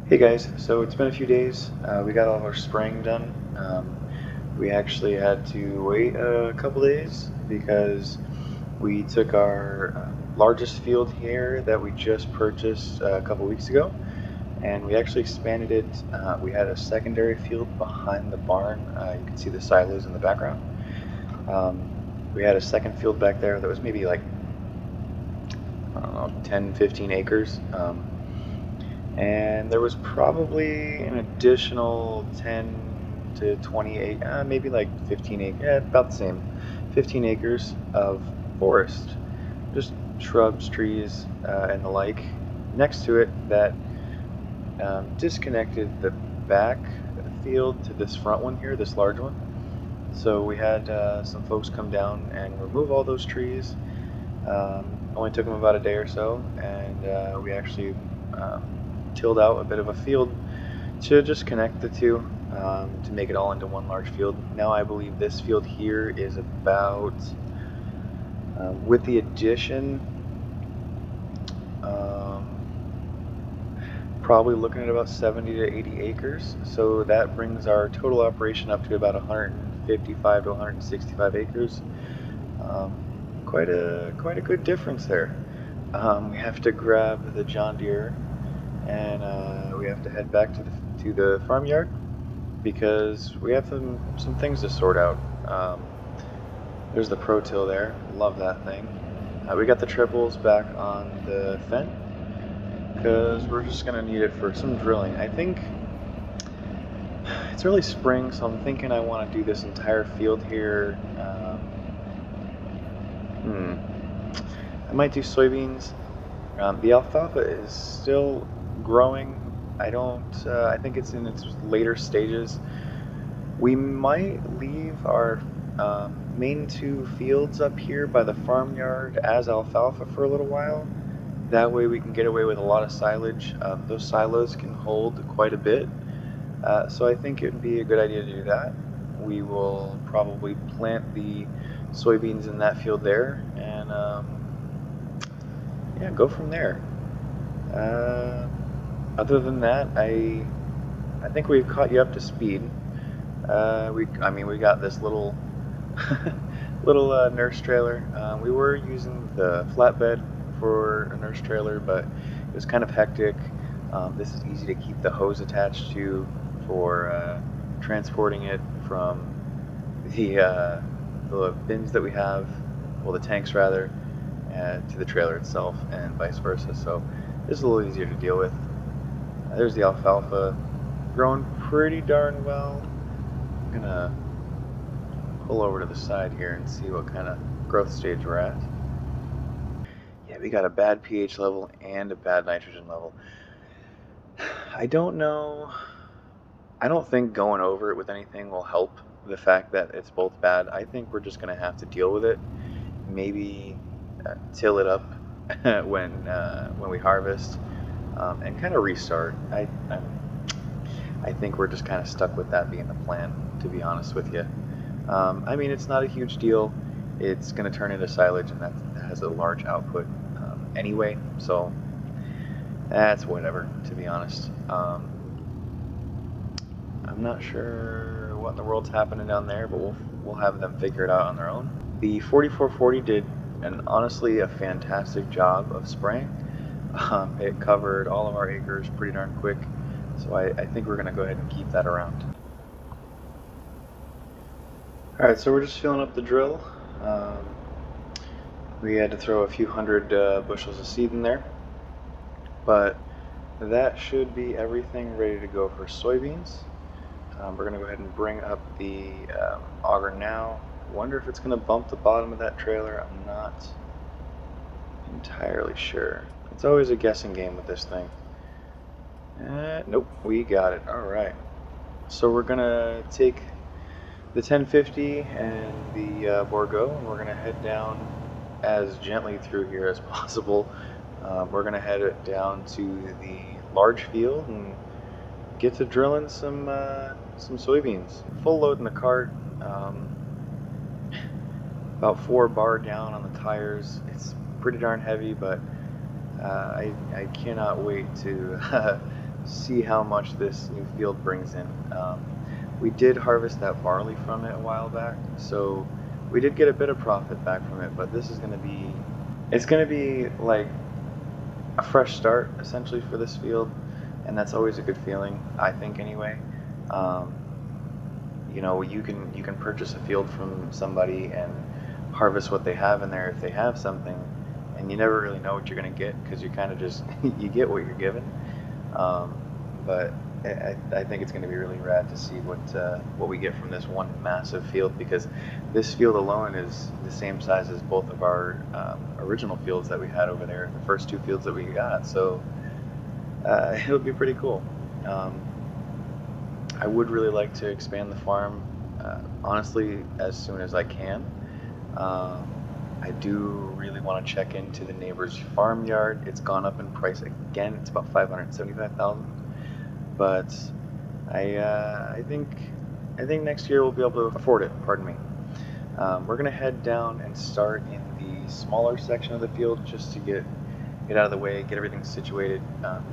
Hey guys, so it's been a few days. We got all of our spraying done. We actually had to wait a couple days because we took our largest field here that we just purchased a couple weeks ago, and we actually expanded it. We had a secondary field behind the barn. You can see the silos in the background. We had a second field back there that was maybe like, I don't know, 10, 15 acres. And there was probably an additional 10 to 28, maybe like 15 acres, yeah, about the same, 15 acres of forest, just shrubs, trees, and the like next to it that disconnected the back field to this front one here, this large one. So we had some folks come down and remove all those trees. Only took them about a day or so, and we actually tilled out a bit of a field to just connect the two, to make it all into one large field. Now I believe this field here is about, with the addition, probably looking at about 70 to 80 acres. So that brings our total operation up to about 155 to 165 acres. Quite a good difference there. We have to grab the John Deere, and we have to head back to the farmyard because we have some things to sort out. There's the Pro Till there. Love that thing. We got the triples back on the Fendt because we're just gonna need it for some drilling. I think it's early spring, so I'm thinking I want to do this entire field here. I might do soybeans. The alfalfa is still growing. I don't. I think it's in its later stages. We might leave our main two fields up here by the farmyard as alfalfa for a little while. That way we can get away with a lot of silage. Those silos can hold quite a bit. So I think it would be a good idea to do that. We will probably plant the soybeans in that field there, and yeah, go from there. Other than that, I think we've caught you up to speed. I mean, we got this little little nurse trailer. We were using the flatbed for a nurse trailer, but it was kind of hectic. This is easy to keep the hose attached to for transporting it from the bins that we have, well, the tanks rather, to the trailer itself, and vice versa. So it's a little easier to deal with. There's the alfalfa, growing pretty darn well. I'm gonna pull over to the side here and see what kind of growth stage we're at. Yeah, we got a bad pH level and a bad nitrogen level. I don't know. I don't think going over it with anything will help the fact that it's both bad. I think we're just gonna have to deal with it. Maybe till it up when we harvest, and kind of restart. I think we're just kind of stuck with that being the plan, to be honest with you. I mean, it's not a huge deal. It's going to turn into silage, and that has a large output anyway, so that's whatever, to be honest. I'm not sure what in the world's happening down there, but we'll have them figure it out on their own. The 4440 did honestly a fantastic job of spraying. It covered all of our acres pretty darn quick, so I think we're going to go ahead and keep that around. Alright, so we're just filling up the drill. We had to throw a few hundred bushels of seed in there, but that should be everything ready to go for soybeans. We're going to go ahead and bring up the auger now. Wonder if it's going to bump the bottom of that trailer. I'm not entirely sure. It's always a guessing game with this thing. Nope, we got it. Alright. So we're going to take the 1050 and the Borgo, and we're going to head down as gently through here as possible. We're going to head it down to the large field and get to drilling some soybeans. Full load in the cart, about 4 bar down on the tires. It's pretty darn heavy, but I cannot wait to see how much this new field brings in. We did harvest that barley from it a while back, so we did get a bit of profit back from it, but this is going to be, it's going to be like a fresh start essentially for this field, and that's always a good feeling, I think anyway. Um, you know, you can purchase a field from somebody and harvest what they have in there if they have something, and you never really know what you're going to get because you kind of just you get what you're given. But I think it's going to be really rad to see what we get from this one massive field, because this field alone is the same size as both of our original fields that we had over there, the first two fields that we got. So it'll be pretty cool. Um, I would really like to expand the farm, honestly, as soon as I can. Um, I do really want to check into the neighbor's farmyard. It's gone up in price again. It's about 575,000. But I think next year we'll be able to afford it. Pardon me. We're gonna head down and start in the smaller section of the field just to get out of the way, get everything situated.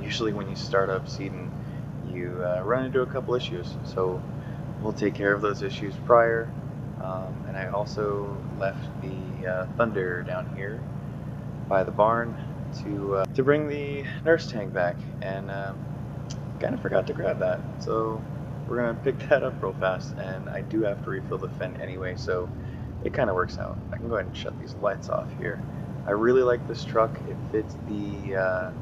Usually when you start up seeding, you run into a couple issues, so we'll take care of those issues prior. And I also left the Thunder down here by the barn to bring the nurse tank back, and kind of forgot to grab that, so we're gonna pick that up real fast. And I do have to refill the Fendt anyway, so it kind of works out. I can go ahead and shut these lights off here. I really like this truck. It fits the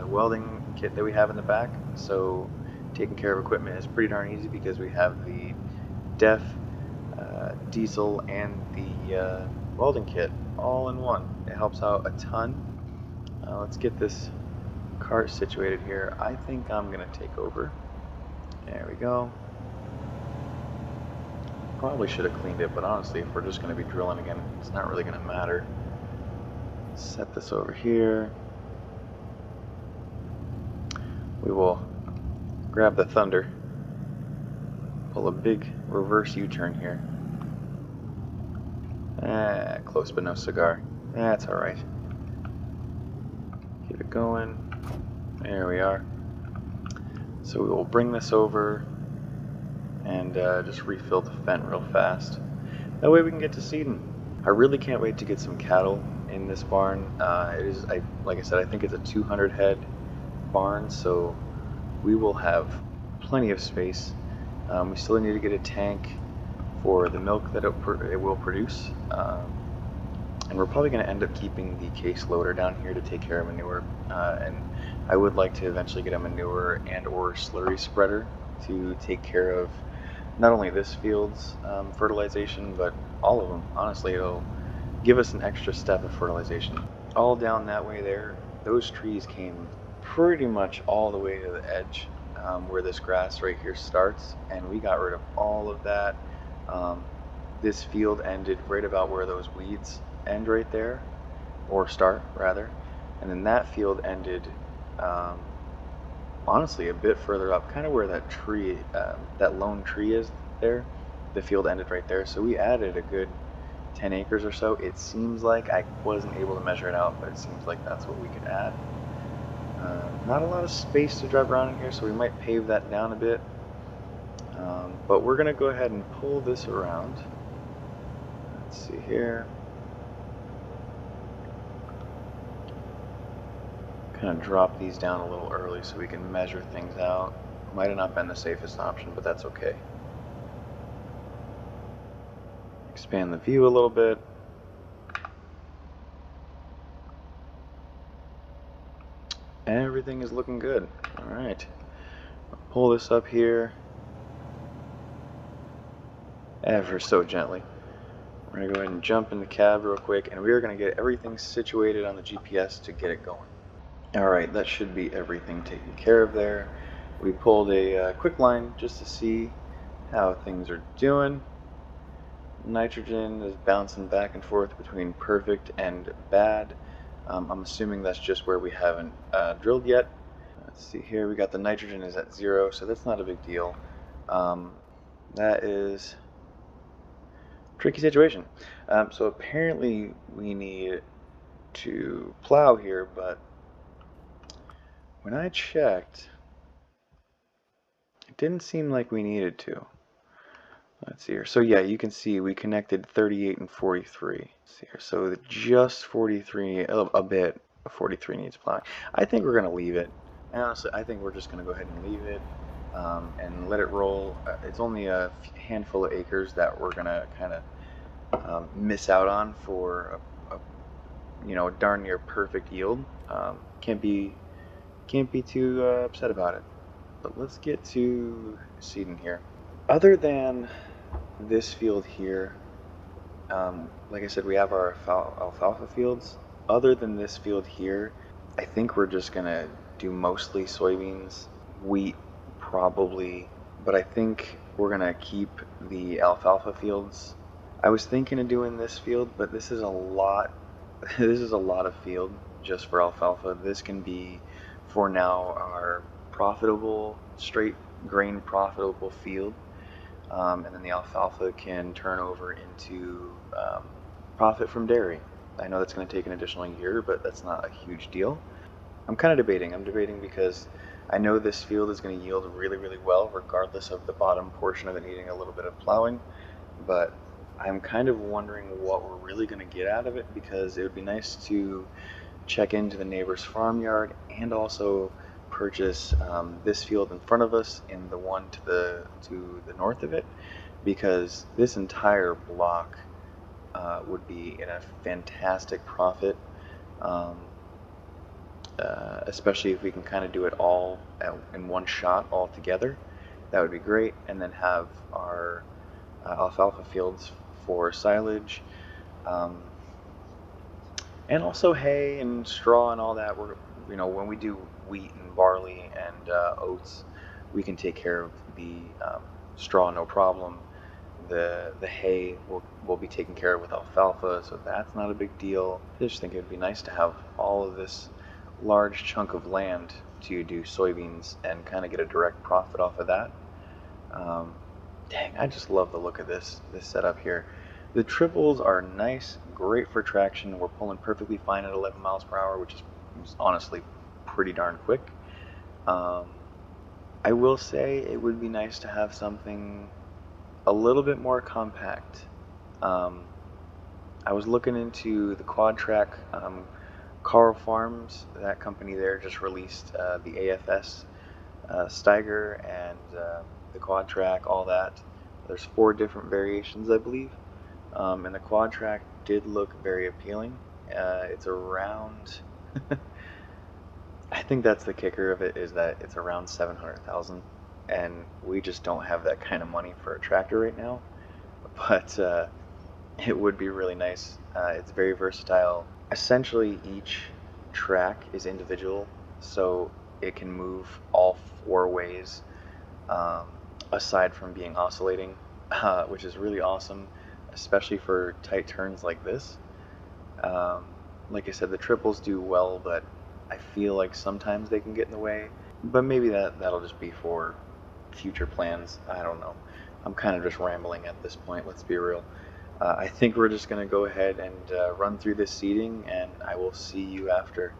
welding kit that we have in the back, so taking care of equipment is pretty darn easy because we have the def, diesel, and the welding kit all in one. It helps out a ton. Let's get this cart situated here. I think I'm gonna take over. There we go. Probably should have cleaned it, but honestly, if we're just gonna be drilling again, it's not really gonna matter. Set this over here. We will grab the Thunder, pull a big reverse U-turn here. Close but no cigar. That's alright. Keep it going. There we are. So we will bring this over and just refill the Fendt real fast. That way we can get to seeding. I really can't wait to get some cattle in this barn. Like I said, I think it's a 200 head barn, so we will have plenty of space. We still need to get a tank for the milk that it will produce. And we're probably going to end up keeping the case loader down here to take care of manure. And I would like to eventually get a manure and or slurry spreader to take care of not only this field's fertilization, but all of them. Honestly, it'll give us an extra step of fertilization. All down that way there, those trees came pretty much all the way to the edge where this grass right here starts, and we got rid of all of that. This field ended right about where those weeds end right there, or start rather, and then that field ended honestly a bit further up, kind of where that tree, that lone tree is there. The field ended right there, so we added a good 10 acres or so. It seems like, I wasn't able to measure it out, but it seems like that's what we could add. Not a lot of space to drive around in here, so we might pave that down a bit. But we're gonna go ahead and pull this around. Let's see here. Kind of drop these down a little early so we can measure things out. Might have not been the safest option, but that's okay. Expand the view a little bit. Everything is looking good. All right. I'll pull this up here ever so gently. We're gonna go ahead and jump in the cab real quick, and we're gonna get everything situated on the GPS to get it going. Alright, that should be everything taken care of there. We pulled a quick line just to see how things are doing. Nitrogen is bouncing back and forth between perfect and bad. I'm assuming that's just where we haven't drilled yet. Let's see here, we got the nitrogen is at 0, so that's not a big deal. That is a tricky situation. So apparently we need to plow here, but When I checked, it didn't seem like we needed to. Let's see here. So yeah, you can see we connected 38 and 43. Let's see here. So just 43, a bit of 43 needs plowing. I think we're going to leave it. And honestly, I think we're just going to go ahead and leave it and let it roll. It's only a handful of acres that we're going to kind of miss out on for a darn near perfect yield. Can't be too upset about it. But let's get to seeding here. Other than this field here, like I said, we have our alfalfa fields. Other than this field here, I think we're just gonna do mostly soybeans, wheat probably, but I think we're gonna keep the alfalfa fields. I was thinking of doing this field, but this is a lot. This is a lot of field just for alfalfa. This can be, for now, our profitable, straight grain profitable field. And then the alfalfa can turn over into profit from dairy. I know that's going to take an additional year, but that's not a huge deal. I'm kind of debating. I'm debating because I know this field is going to yield really, really well, regardless of the bottom portion of it needing a little bit of plowing. But I'm kind of wondering what we're really going to get out of it, because it would be nice to check into the neighbor's farmyard and also purchase this field in front of us and the one to the north of it, because this entire block would be in a fantastic profit, um, especially if we can kind of do it all in one shot all together. That would be great. And then have our alfalfa fields for silage, um, and also hay and straw and all that. When we do wheat and barley and oats, we can take care of the straw no problem. The hay will be taken care of with alfalfa, so that's not a big deal. I just think it would be nice to have all of this large chunk of land to do soybeans and kind of get a direct profit off of that. Dang, I just love the look of this setup here. The triples are nice, great for traction. We're pulling perfectly fine at 11 miles per hour, which is honestly pretty darn quick. I will say it would be nice to have something a little bit more compact. I was looking into the quad track. Carl Farms, that company there, just released the AFS Steiger and the quad track, all that. There's 4 different variations, I believe. And the quad track did look very appealing. It's around, I think that's the kicker of it, is that it's around 700,000, and we just don't have that kind of money for a tractor right now. But it would be really nice. It's very versatile. Essentially, each track is individual, so it can move all 4 ways, aside from being oscillating, which is really awesome, especially for tight turns like this. Like I said, the triples do well, but I feel like sometimes they can get in the way. But maybe that'll just be for future plans. I don't know. I'm kind of just rambling at this point, let's be real. I think we're just going to go ahead and run through this seeding, and I will see you after.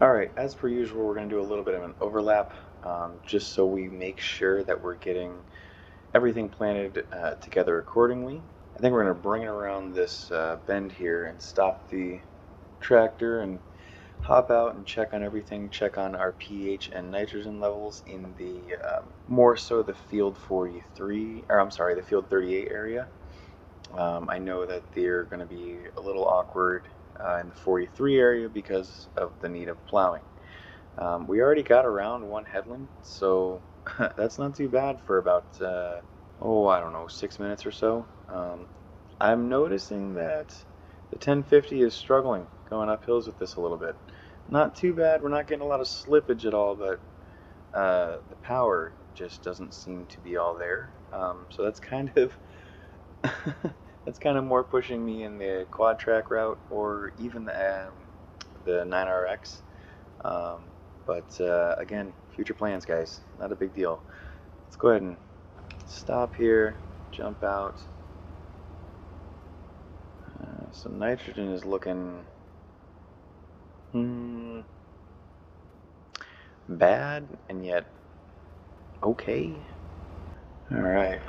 Alright, as per usual, we're going to do a little bit of an overlap, just so we make sure that we're getting everything planted together accordingly. I think we're going to bring it around this bend here and stop the tractor and hop out and check on everything, check on our pH and nitrogen levels in the more so the field 43, or I'm sorry, the field 38 area. I know that they're going to be a little awkward in the 43 area because of the need of plowing. We already got around one headland, so that's not too bad for about, I don't know, 6 minutes or so. I'm noticing that the 1050 is struggling going up hills with this a little bit. Not too bad, we're not getting a lot of slippage at all, but the power just doesn't seem to be all there. So that's kind of that's kind of more pushing me in the quad track route or even the 9RX. But again, future plans, guys. Not a big deal. Let's go ahead and stop here, jump out. So nitrogen is looking bad and yet okay. All right.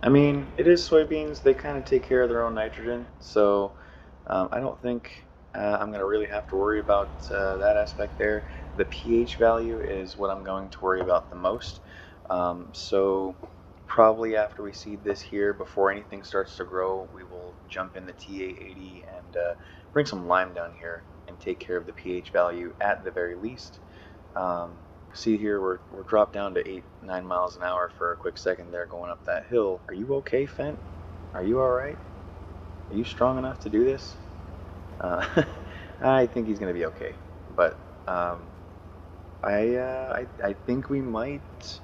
I mean, it is soybeans. They kind of take care of their own nitrogen, so I don't think I'm going to really have to worry about that aspect there. The pH value is what I'm going to worry about the most. So probably after we seed this here, before anything starts to grow, we will jump in the TA80 and bring some lime down here and take care of the pH value at the very least. See here, we're dropped down to 8-9 miles an hour for a quick second there going up that hill. Are you okay, Fent? Are you alright? Are you strong enough to do this? I think he's going to be okay. But I think we might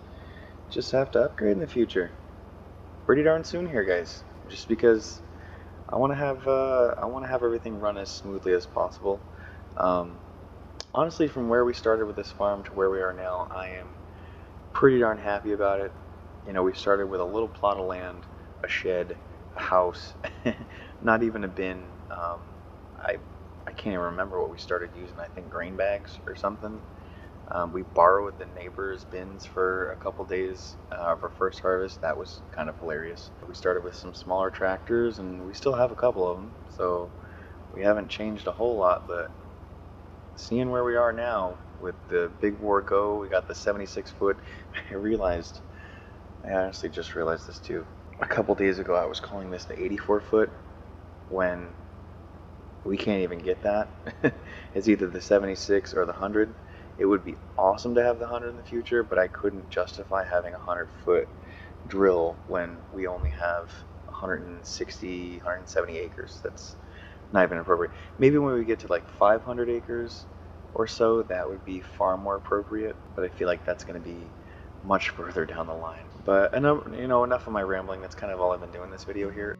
just have to upgrade in the future. Pretty darn soon here, guys. Just because I want to have everything run as smoothly as possible. Honestly, from where we started with this farm to where we are now, I am pretty darn happy about it. You know, we started with a little plot of land, a shed, a house, not even a bin. I can't even remember what we started using. I think grain bags or something. We borrowed the neighbors' bins for a couple days of our first harvest. That was kind of hilarious. We started with some smaller tractors, and we still have a couple of them, so we haven't changed a whole lot, but seeing where we are now with the big war go, we got the 76-foot. I honestly just realized this too. A couple days ago, I was calling this the 84-foot when we can't even get that. It's either the 76 or the 100. It would be awesome to have the 100 in the future, but I couldn't justify having a 100-foot drill when we only have 160, 170 acres. That's not even appropriate. Maybe when we get to like 500 acres or so, that would be far more appropriate, but I feel like that's going to be much further down the line. But enough of my rambling. That's kind of all I've been doing in this video here.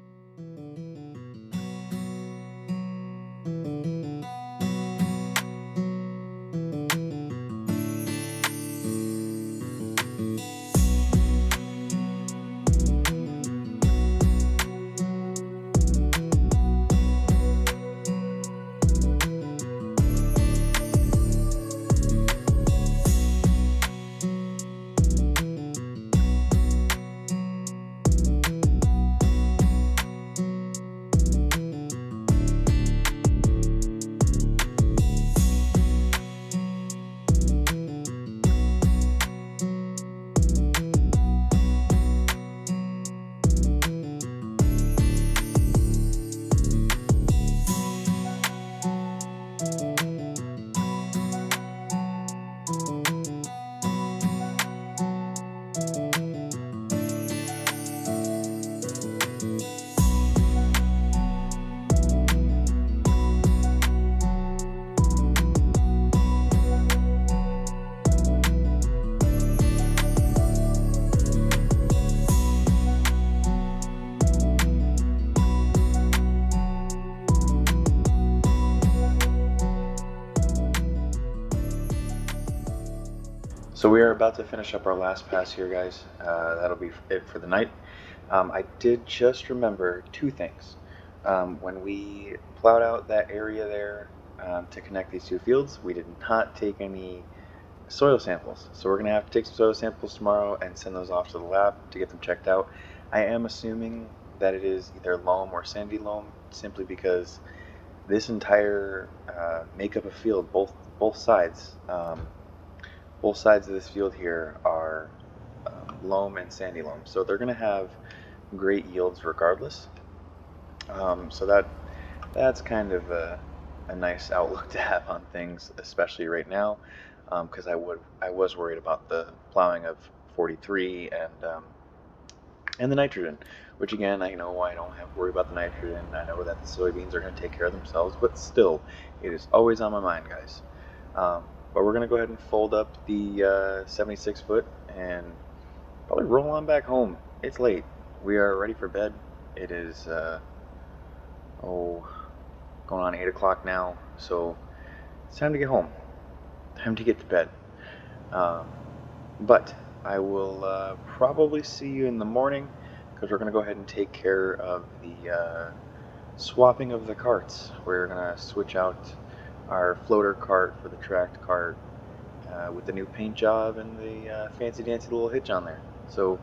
So we are about to finish up our last pass here, guys. That'll be it for the night. I did just remember two things. When we plowed out that area there to connect these two fields. We did not take any soil samples, so we're going to have to take some soil samples tomorrow and send those off to the lab to get them checked out. I am assuming that it is either loam or sandy loam, simply because this entire makeup of field, both sides, both sides of this field here are loam and sandy loam, so they're going to have great yields regardless. So that's kind of a nice outlook to have on things, especially right now, because I was worried about the plowing of 43 and the nitrogen, which again, I know I don't have to worry about the nitrogen. I know that the soybeans are going to take care of themselves, but still, it is always on my mind, guys. But we're going to go ahead and fold up the 76 foot and probably roll on back home. It's late. We are ready for bed. It is, going on 8 o'clock now, so it's time to get home. Time to get to bed. But I will probably see you in the morning, because we're going to go ahead and take care of the swapping of the carts. We're going to switch out our floater cart for the tracked cart with the new paint job and the fancy dancy little hitch on there. So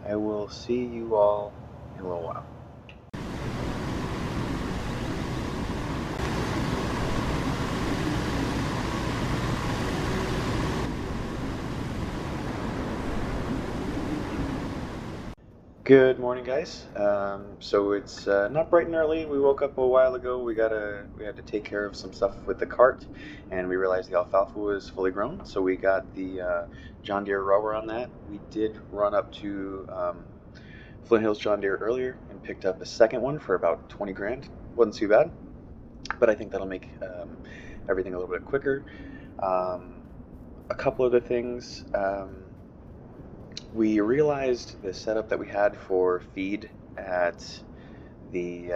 I will see you all in a little while. Good morning, guys. So it's not bright and early. We woke up a while ago. We had to take care of some stuff with the cart, and we realized the alfalfa was fully grown. So we got the John Deere rower on that. We did run up to Flint Hills John Deere earlier and picked up a second one for about 20 grand. Wasn't too bad, but I think that'll make everything a little bit quicker. A couple other things. We realized the setup that we had for feed at the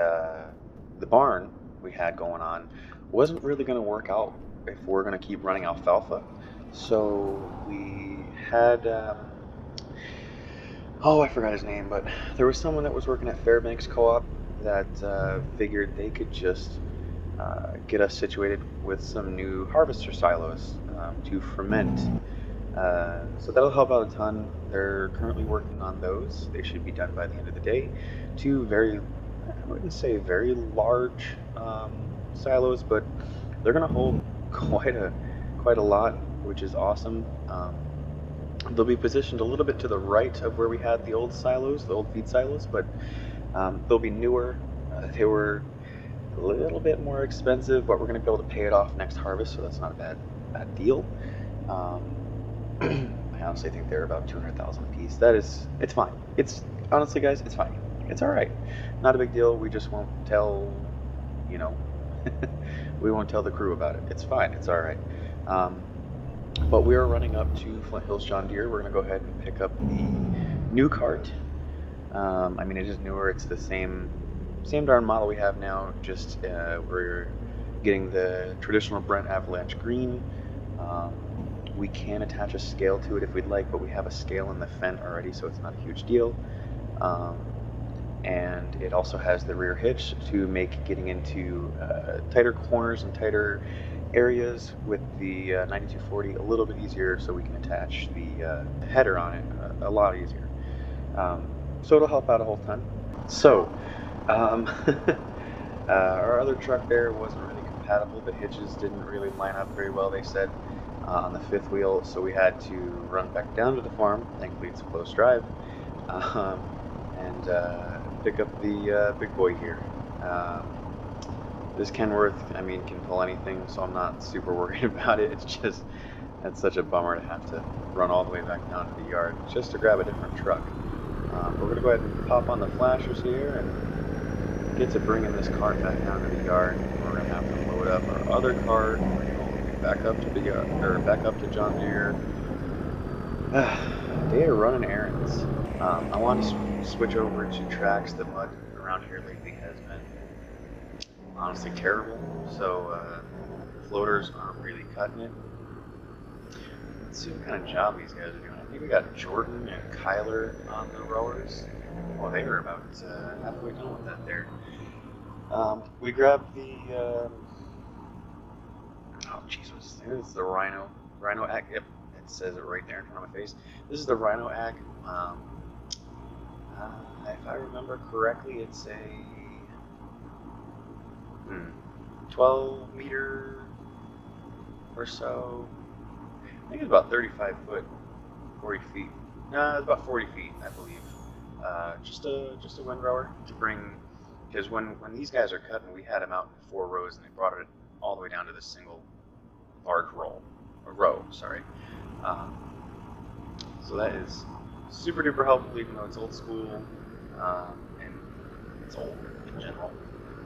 barn we had going on wasn't really going to work out if we're going to keep running alfalfa. So we had I forgot his name, but there was someone that was working at Fairbanks Co-op that figured they could just get us situated with some new harvester silos to ferment. So that'll help out a ton. They're currently working on those. They should be done by the end of the day. Two I wouldn't say very large silos, but they're going to hold quite a lot, which is awesome. They'll be positioned a little bit to the right of where we had the old silos, the old feed silos, but they'll be newer. They were a little bit more expensive, but we're going to be able to pay it off next harvest, so that's not a bad deal. I honestly think they're about 200,000 a piece. It's fine. It's honestly, guys, it's fine. It's all right. Not a big deal. We just won't tell, we won't tell the crew about it. It's fine. It's all right. But we are running up to Flint Hills John Deere. We're going to go ahead and pick up the new cart. I mean, it is newer. It's the same darn model we have now. Just we're getting the traditional Brent Avalanche green. We can attach a scale to it if we'd like, but we have a scale in the Fendt already, so it's not a huge deal. And it also has the rear hitch to make getting into tighter corners and tighter areas with the 9240 a little bit easier, so we can attach the header on it a lot easier. So it'll help out a whole ton. So our other truck there wasn't really compatible. The hitches didn't really line up very well, they said, on the fifth wheel, so we had to run back down to the farm. Thankfully it's a close drive, and pick up the big boy here. This Kenworth, can pull anything, so I'm not super worried about it. It's just, that's such a bummer to have to run all the way back down to the yard just to grab a different truck. But we're going to go ahead and pop on the flashers here and get to bringing this cart back down to the yard. We're going to have to load up our other cart. We're going to back up to the yard, or back up to John Deere. Day of running errands. I want to switch over to tracks. The mud around here lately has been honestly terrible, so floaters aren't really cutting it. Let's see what kind of job these guys are doing. I think we got Jordan and Kyler on the rowers. Oh, they were about halfway done with that there. We grabbed the jeez, what's this? Is the Rhino Ag. Yep, it says it right there in front of my face. This is the Rhino Ag. If I remember correctly, it's a 12 meter or so. I think it's about 35 foot, 40 feet. No, it's about 40 feet, I believe. Just a windrower to bring, because when these guys are cutting, we had them out in 4 rows, and they brought it all the way down to this single large row. Sorry. So that is super duper helpful, even though it's old school, and it's old in general.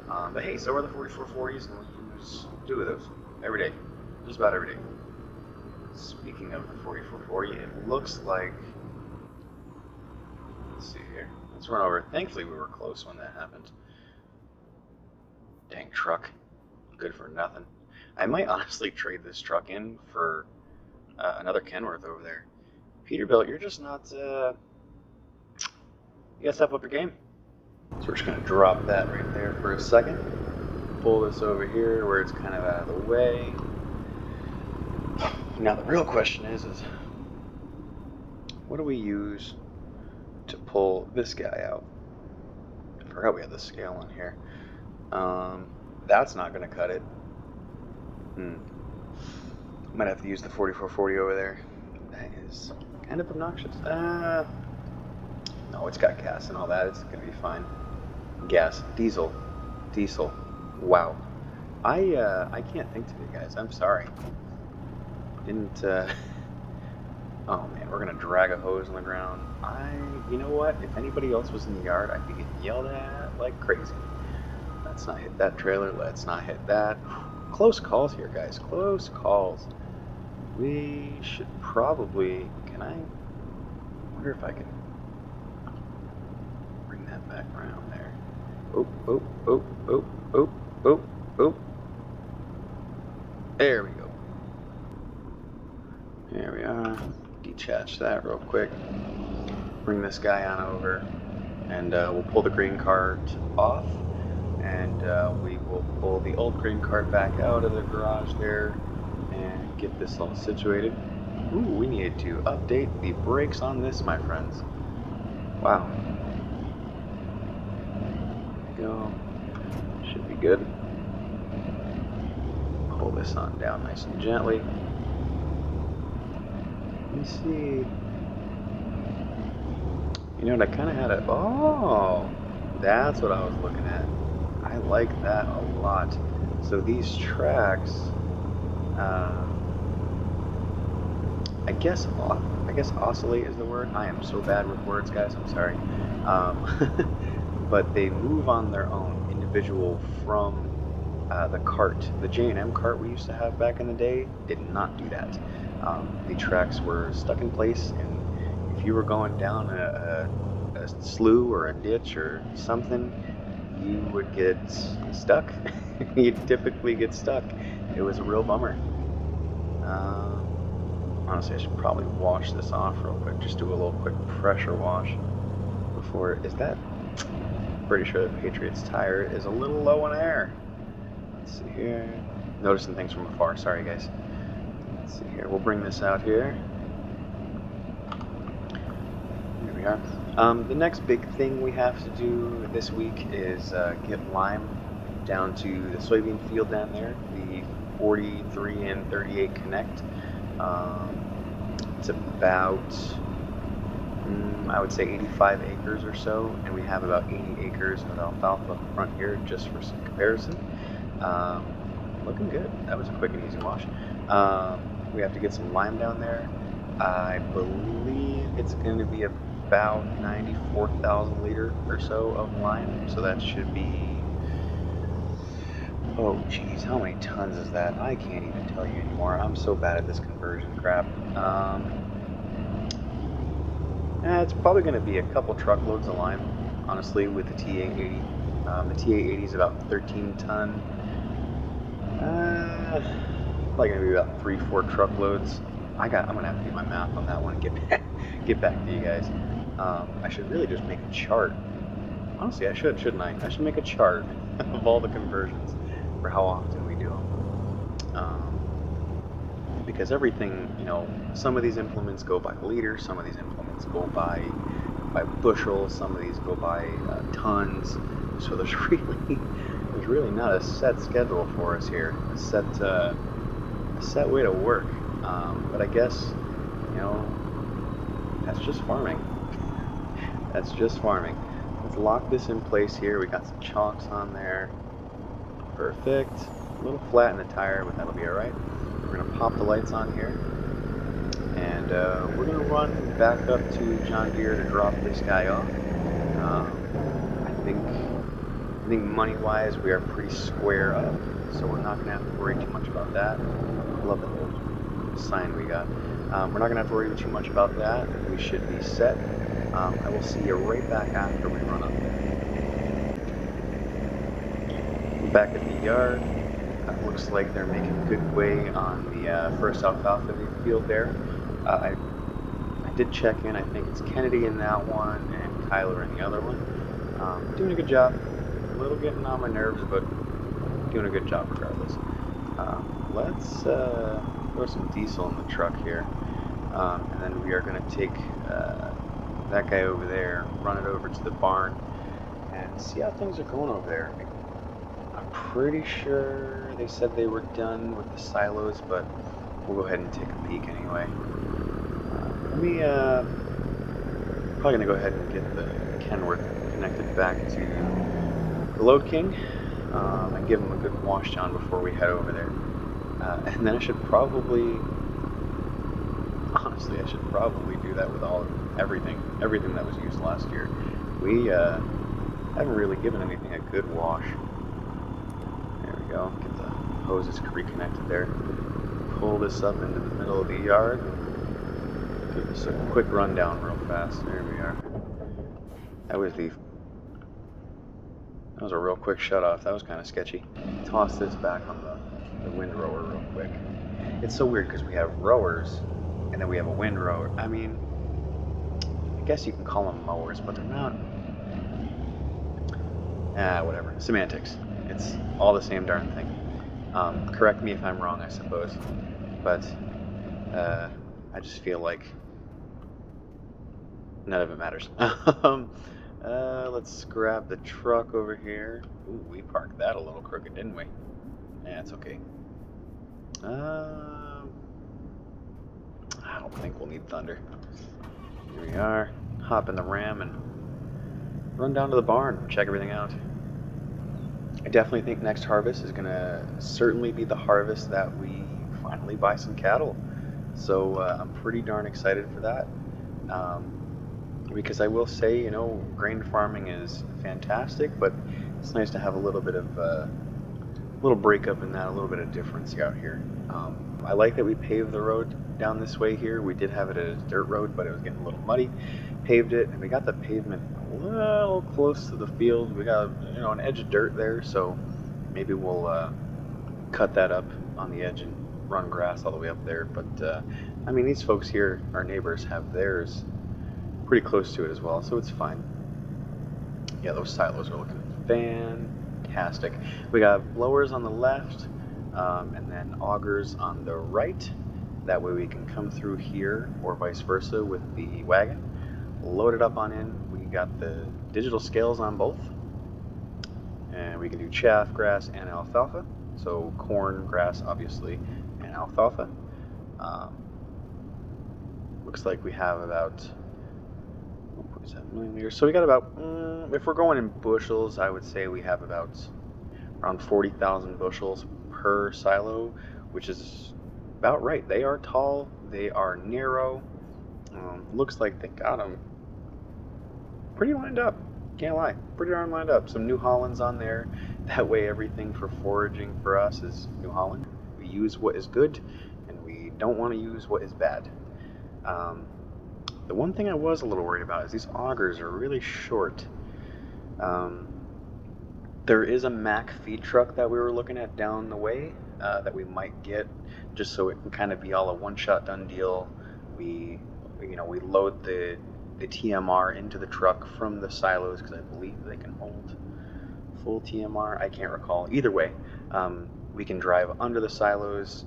But hey, so are the 4440s, and we use 2 of those every day, just about every day. Speaking of the 4440, it looks like, let's see here, let's run over. Thankfully we were close when that happened. Dang truck, good for nothing. I might honestly trade this truck in for another Kenworth over there. Peterbilt, you're just not, you gotta step up your game. So we're just gonna drop that right there for a second. Pull this over here where it's kind of out of the way. Now the real question is what do we use to pull this guy out? I forgot we had the scale in here. That's not gonna cut it. Might have to use the 4440 over there. That is kind of obnoxious. No, it's got gas and all that. It's gonna be fine. Gas, diesel. Wow. I can't think today, guys. I'm sorry. Didn't. Oh man, we're gonna drag a hose on the ground. You know what? If anybody else was in the yard, I'd be getting yelled at like crazy. Let's not hit that trailer. Let's not hit that. Close calls here, guys. Close calls. We should probably. Can I? Wonder if I can bring that back around there. Oh. There we go. There we are. Detach that real quick. Bring this guy on over, and we'll pull the grain cart off, and we will pull the old grain cart back out of the garage there and get this all situated. Ooh, we need to update the brakes on this, my friends. Wow. There we go. Should be good. Pull this on down nice and gently. Let me see. You know what, I kind of had oh, that's what I was looking at. I like that a lot. So these tracks, I guess oscillate is the word. I am so bad with words, guys, I'm sorry. But they move on their own, individual from the cart. The J&M cart we used to have back in the day did not do that. The tracks were stuck in place, and if you were going down a slough or a ditch or something, you would get stuck. You'd typically get stuck. It was a real bummer. Honestly, I should probably wash this off real quick. Just do a little quick pressure wash before. Is that? Pretty sure the Patriot's tire is a little low in air. Let's see here. Noticing things from afar. Sorry, guys. Let's see here. We'll bring this out here. Here we are. The next big thing we have to do this week is get lime down to the soybean field down there, the 43 and 38 connect. It's about, I would say 85 acres or so, and we have about 80 acres of alfalfa up front here, just for some comparison. Looking good. That was a quick and easy wash. We have to get some lime down there. I believe it's going to be about 94,000 liter or so of lime, so that should be, oh geez, how many tons is that? I can't even tell you anymore. I'm so bad at this conversion crap. It's probably going to be a couple truckloads of lime, honestly, with the TA80. The TA80 is about 13 ton. Probably going to be about 3-4 truckloads. I'm going to have to do my math on that one and get back to you guys. I should really just make a chart. Honestly, I should, shouldn't I? I should make a chart of all the conversions for how often we do them. because everything, some of these implements go by liter, some of these implements go by bushel, some of these go by tons. So there's really not a set schedule for us here, a set way to work. But I guess, that's just farming. That's just farming. Let's lock this in place here. We got some chocks on there. Perfect. A little flat in the tire, but that'll be all right. We're gonna pop the lights on here, and we're gonna run back up to John Deere to drop this guy off. I think money-wise we are pretty square up, so we're not gonna have to worry too much about that. I love the little sign we got. We're not gonna have to worry too much about that. We should be set. I will see you right back after we run up there. Back at the yard. Looks like they're making good way on the first alfalfa field there. I did check in. I think it's Kennedy in that one and Kyler in the other one. Doing a good job. A little getting on my nerves, but doing a good job regardless. Let's throw some diesel in the truck here, and then we are going to take that guy over there, run it over to the barn, and see how things are going over there. I'm pretty sure they said they were done with the silos, but we'll go ahead and take a peek anyway. Probably gonna go ahead and get the Kenworth connected back to the Load King, and give him a good wash down before we head over there. And then honestly, I should probably do that with everything that was used last year. We haven't really given anything a good wash. Go. Get the hoses reconnected there. Pull this up into the middle of the yard. Give this a quick rundown real fast. There we are. That was a real quick shut off. That was kind of sketchy. Toss this back on the windrower real quick. It's so weird because we have rowers and then we have a windrower. I mean, I guess you can call them mowers, but they're not. Whatever. Semantics. It's all the same darn thing. Correct me if I'm wrong, I suppose. But I just feel like none of it matters. Let's grab the truck over here. Ooh, we parked that a little crooked, didn't we? Yeah, it's okay. I don't think we'll need thunder. Here we are. Hop in the Ram and run down to the barn, check everything out. I definitely think next harvest is going to certainly be the harvest that we finally buy some cattle. So I'm pretty darn excited for that. Because I will say, grain farming is fantastic, but it's nice to have a little bit of little breakup in that, a little bit of difference out here. I like that we paved the road down this way here. We did have it as a dirt road, but it was getting a little muddy. Paved it, and we got the pavement a little close to the field. We got an edge of dirt there, so maybe we'll cut that up on the edge and run grass all the way up there. But I mean, these folks here, our neighbors, have theirs pretty close to it as well, so it's fine. Yeah, those silos are looking fantastic. We got blowers on the left, and then augers on the right. That way we can come through here, or vice versa, with the wagon. Load it up on in. We got the digital scales on both, and we can do chaff, grass, and alfalfa. So corn, grass, obviously, and alfalfa. Looks like we have about 1.7 millimeters. So we got about, if we're going in bushels, I would say we have about around 40,000 bushels per silo, which is about right. They are tall, they are narrow. Looks like they got them pretty lined up. Can't lie, pretty darn lined up. Some New Hollands on there. That way everything for foraging for us is New Holland. We use what is good, and we don't want to use what is bad. The one thing I was a little worried about is these augers are really short. There is a Mack feed truck that we were looking at down the way that we might get, just so it can kind of be all a one-shot done deal. We load the TMR into the truck from the silos, because I believe they can hold full TMR. I can't recall. Either way, we can drive under the silos,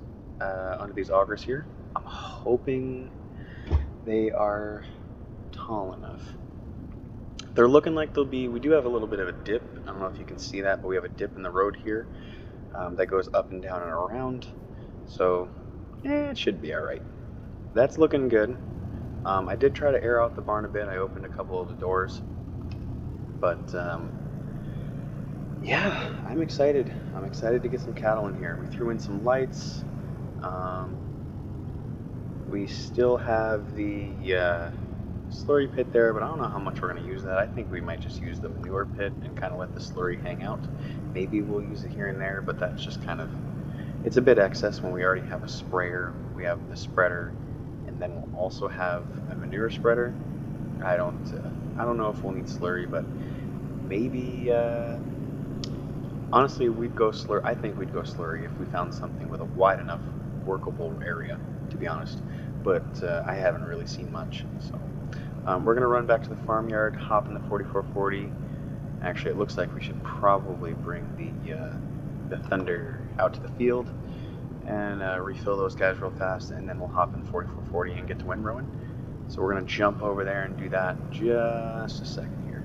under these augers here. I'm hoping they are tall enough. They're looking like they'll be, we do have a little bit of a dip. I don't know if you can see that, but we have a dip in the road here that goes up and down and around. So, it should be all right. That's looking good. I did try to air out the barn a bit. I opened a couple of the doors, but yeah, I'm excited. I'm excited to get some cattle in here. We threw in some lights. We still have the slurry pit there, but I don't know how much we're going to use that. I think we might just use the manure pit and kind of let the slurry hang out. Maybe we'll use it here and there, but that's just kind of, it's a bit excess when we already have a sprayer. We have the spreader, and then we'll also have a manure spreader. I don't know if we'll need slurry, but maybe, honestly, we'd go slurry. I think we'd go slurry if we found something with a wide enough workable area, to be honest. But I haven't really seen much, so we're gonna run back to the farmyard, hop in the 4440. Actually, it looks like we should probably bring the Thunder out to the field and refill those guys real fast, and then we'll hop in 4440 and get to windrowing. So we're gonna jump over there and do that in just a second here.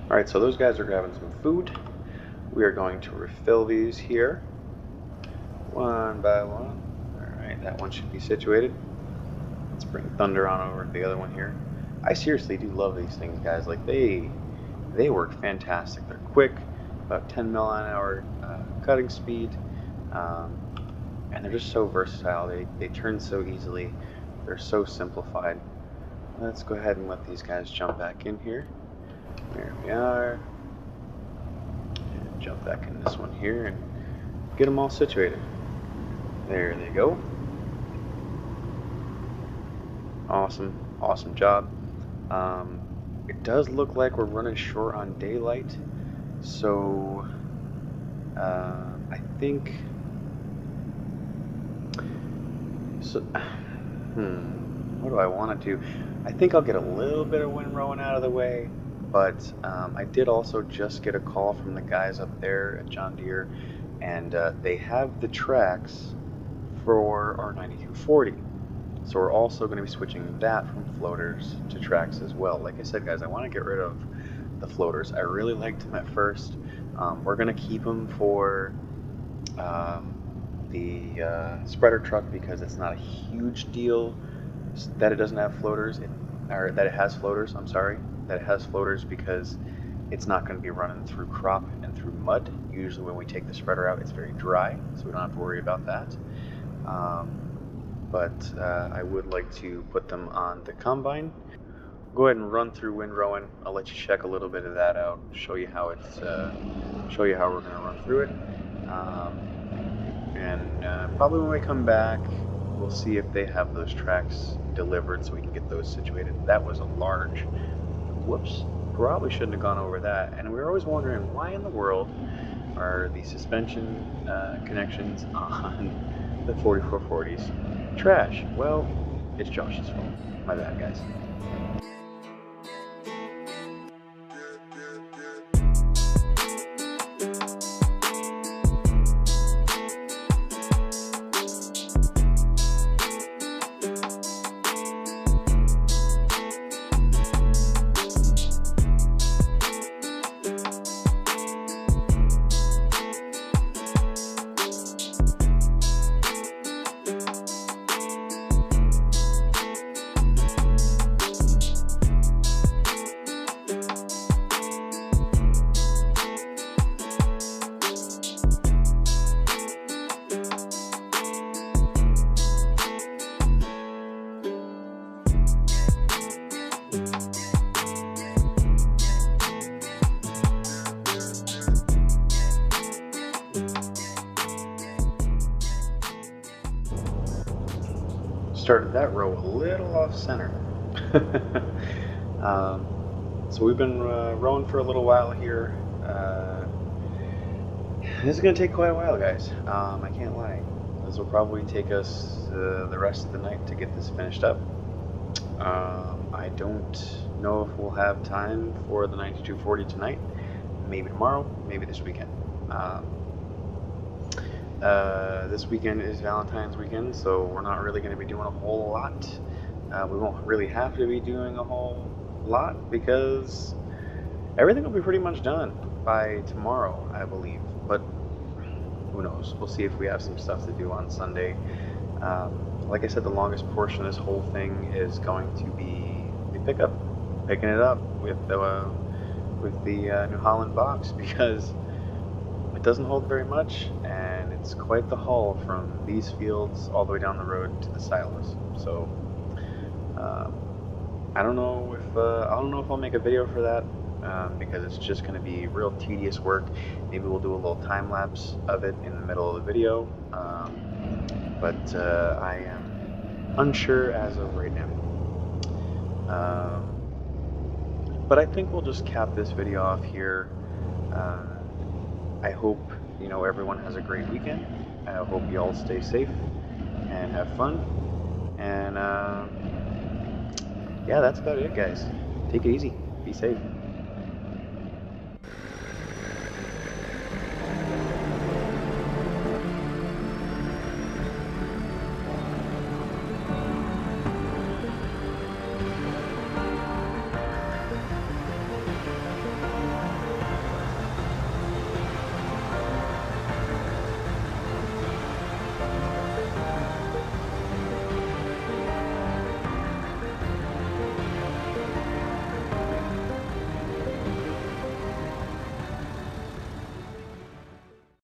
All right, so those guys are grabbing some food. We are going to refill these here one by one. All right, that one should be situated. Let's bring Thunder on over to the other one here. I seriously do love these things, guys. Like they work fantastic. They're quick, about 10 mile an hour cutting speed, and they're just so versatile. They turn so easily. They're so simplified. Let's go ahead and let these guys jump back in here. There we are. And jump back in this one here and get them all situated. There they go. Awesome job. It does look like we're running short on daylight, so I think so. What do I want to do? I think I'll get a little bit of windrowing out of the way, but I did also just get a call from the guys up there at John Deere, and they have the tracks for our 9240. So we're also going to be switching that from floaters to tracks as well. Like I said, guys, I want to get rid of the floaters. I really liked them at first. We're going to keep them for the spreader truck because it's not a huge deal that it doesn't have floaters, or that it has floaters. I'm sorry, that it has floaters because it's not going to be running through crop and through mud. Usually when we take the spreader out, it's very dry, so we don't have to worry about that. But I would like to put them on the combine. Go ahead and run through windrowing. I'll let you check a little bit of that out, show you how it's, show you how we're going to run through it, and probably when we come back, we'll see if they have those tracks delivered so we can get those situated. That was a large, whoops, probably shouldn't have gone over that. And we were always wondering why in the world are the suspension connections on the 4440s trash. Well, it's Josh's fault. My bad, guys. Started that row a little off center. So we've been rowing for a little while here. This is going to take quite a while, guys. I can't lie. This will probably take us the rest of the night to get this finished up. I don't know if we'll have time for the 9240 tonight. Maybe tomorrow, maybe this weekend. This weekend is Valentine's weekend, so we're not really going to be doing a whole lot. We won't really have to be doing a whole lot because everything will be pretty much done by tomorrow, I believe. But who knows? We'll see if we have some stuff to do on Sunday. Like I said, the longest portion of this whole thing is going to be the pickup, picking it up with the New Holland box because it doesn't hold very much, and it's quite the haul from these fields all the way down the road to the silos. So I don't know if I'll make a video for that because it's just going to be real tedious work. Maybe we'll do a little time lapse of it in the middle of the video, but I am unsure as of right now. But I think we'll just cap this video off here. I hope everyone has a great weekend. I hope you all stay safe and have fun. And yeah, that's about it, guys. Take it easy. Be safe.